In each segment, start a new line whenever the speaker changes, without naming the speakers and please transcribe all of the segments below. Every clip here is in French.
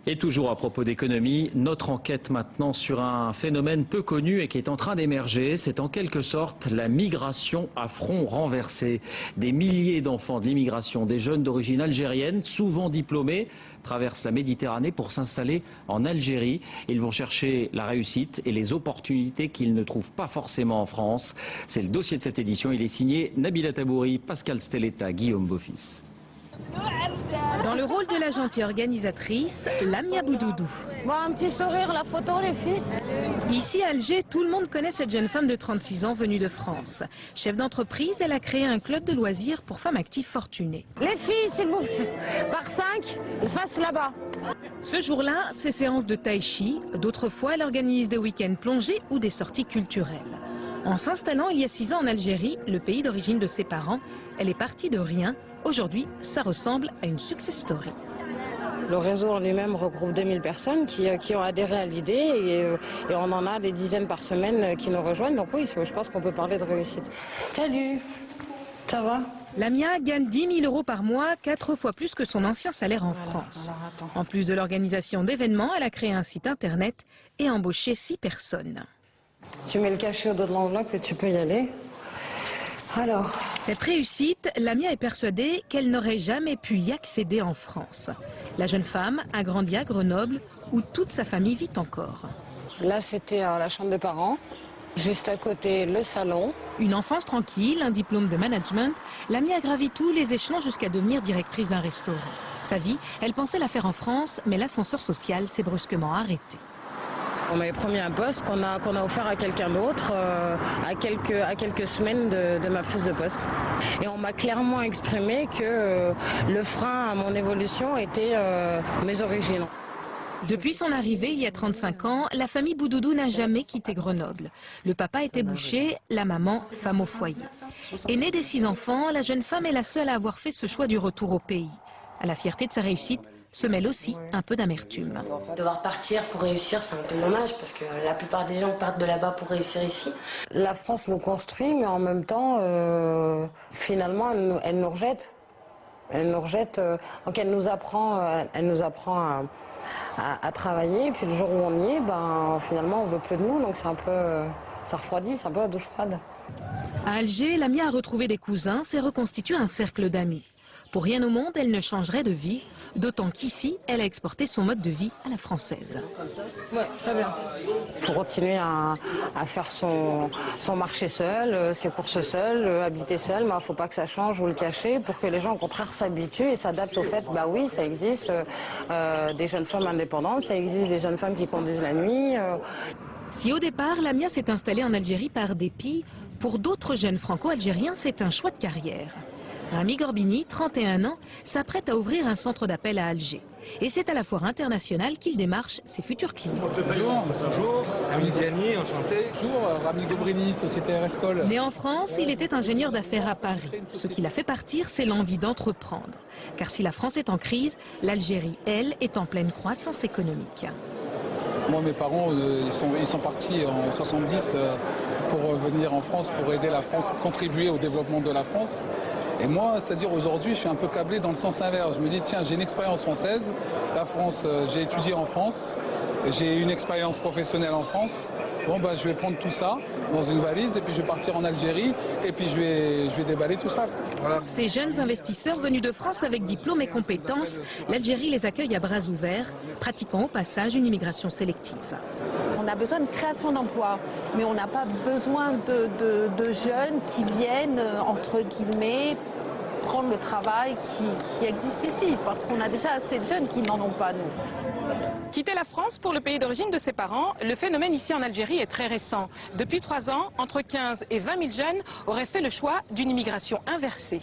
Et toujours à propos d'économie, notre enquête maintenant sur un phénomène peu connu et qui est en train d'émerger. C'est en quelque sorte la migration à front renversé. Des milliers d'enfants de l'immigration, des jeunes d'origine algérienne, souvent diplômés, traversent la Méditerranée pour s'installer en Algérie. Ils vont chercher la réussite et les opportunités qu'ils ne trouvent pas forcément en France. C'est le dossier de cette édition. Il est signé Nabila Tabouri, Pascal Stelletta, Guillaume Beaufils.
Dans le rôle de la gentille organisatrice, Lamia Boudoudou.
Bon, un petit sourire, la photo, les filles.
Ici à Alger, tout le monde connaît cette jeune femme de 36 ans venue de France. Chef d'entreprise, elle a créé un club de loisirs pour femmes actives fortunées.
Les filles, s'il vous plaît, par 5, face là-bas.
Ce jour-là, c'est séance de tai chi. D'autres fois, elle organise des week-ends plongés ou des sorties culturelles. En s'installant il y a 6 ans en Algérie, le pays d'origine de ses parents, elle est partie de rien. Aujourd'hui, ça ressemble à une success story.
Le réseau en lui-même regroupe 2000 personnes qui ont adhéré à l'idée et on en a des dizaines par semaine qui nous rejoignent. Donc oui, je pense qu'on peut parler de réussite. Salut, ça va?
Lamia gagne 10 000 € par mois, 4 fois plus que son ancien salaire en France. En plus de l'organisation d'événements, elle a créé un site internet et embauché 6 personnes.
Tu mets le cachet au dos de l'enveloppe et tu peux y aller. Alors,
cette réussite, Lamia est persuadée qu'elle n'aurait jamais pu y accéder en France. La jeune femme a grandi à Grenoble, où toute sa famille vit encore.
Là, c'était la chambre des parents. Juste à côté, le salon.
Une enfance tranquille, un diplôme de management, Lamia a gravi tous les échelons jusqu'à devenir directrice d'un restaurant. Sa vie, elle pensait la faire en France, mais l'ascenseur social s'est brusquement arrêté.
On m'avait promis un poste qu'on a offert à quelqu'un d'autre à quelques semaines de ma prise de poste. Et on m'a clairement exprimé que le frein à mon évolution était mes origines.
Depuis son arrivée il y a 35 ans, la famille Boudoudou n'a jamais quitté Grenoble. Le papa était boucher, la maman femme au foyer. Aînée des 6 enfants, la jeune femme est la seule à avoir fait ce choix du retour au pays. À la fierté de sa réussite se mêle aussi un peu d'amertume.
Devoir partir pour réussir, c'est un peu dommage parce que la plupart des gens partent de là-bas pour réussir ici.
La France nous construit, mais en même temps, finalement, elle nous rejette. Elle nous rejette, donc elle nous apprend à travailler, et puis le jour où on y est, finalement on veut plus de nous, donc c'est un peu, ça refroidit, c'est un peu la douche froide.
À Alger, Lamia a retrouvé des cousins, s'est reconstitué un cercle d'amis. Pour rien au monde, elle ne changerait de vie, d'autant qu'ici, elle a exporté son mode de vie à la française.
Ouais, très bien. Pour continuer à faire son marché seul, ses courses seul, habiter seul, il ne faut pas que ça change ou le cacher pour que les gens au contraire s'habituent et s'adaptent au fait, oui, ça existe des jeunes femmes indépendantes, ça existe des jeunes femmes qui conduisent la nuit.
Si au départ, Lamia s'est installée en Algérie par dépit, pour d'autres jeunes franco-algériens, c'est un choix de carrière. Rami Gorbini, 31 ans, s'apprête à ouvrir un centre d'appel à Alger. Et c'est à la foire internationale qu'il démarche ses futurs clients.
Bonjour, Rami Ziani, enchanté. Bonjour, Rami Gorbini, société RS Paul.
Né en France, il était ingénieur d'affaires à Paris. Ce qui l'a fait partir, c'est l'envie d'entreprendre. Car si la France est en crise, l'Algérie, elle, est en pleine croissance économique.
Moi, mes parents, ils sont partis en 70 pour venir en France, pour aider la France, contribuer au développement de la France. Et moi, c'est-à-dire aujourd'hui, je suis un peu câblé dans le sens inverse. Je me dis, tiens, j'ai une expérience française. La France, j'ai étudié en France. J'ai une expérience professionnelle en France. Bon, je vais prendre tout ça dans une valise et puis je vais partir en Algérie et puis je vais déballer tout ça. Voilà.
Ces jeunes investisseurs venus de France avec diplôme et compétences, l'Algérie les accueille à bras ouverts, pratiquant au passage une immigration sélective.
On a besoin de création d'emplois, mais on n'a pas besoin de jeunes qui viennent, entre guillemets, prendre le travail qui existe ici, parce qu'on a déjà assez de jeunes qui n'en ont pas, nous.
Quitter la France pour le pays d'origine de ses parents, le phénomène ici en Algérie est très récent. Depuis 3 ans, entre 15 et 20 000 jeunes auraient fait le choix d'une immigration inversée.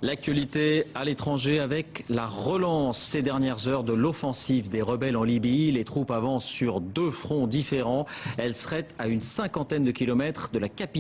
L'actualité à l'étranger avec la relance ces dernières heures de l'offensive des rebelles en Libye. Les troupes avancent sur 2 fronts différents. Elles seraient à une 50aine de kilomètres de la capitale.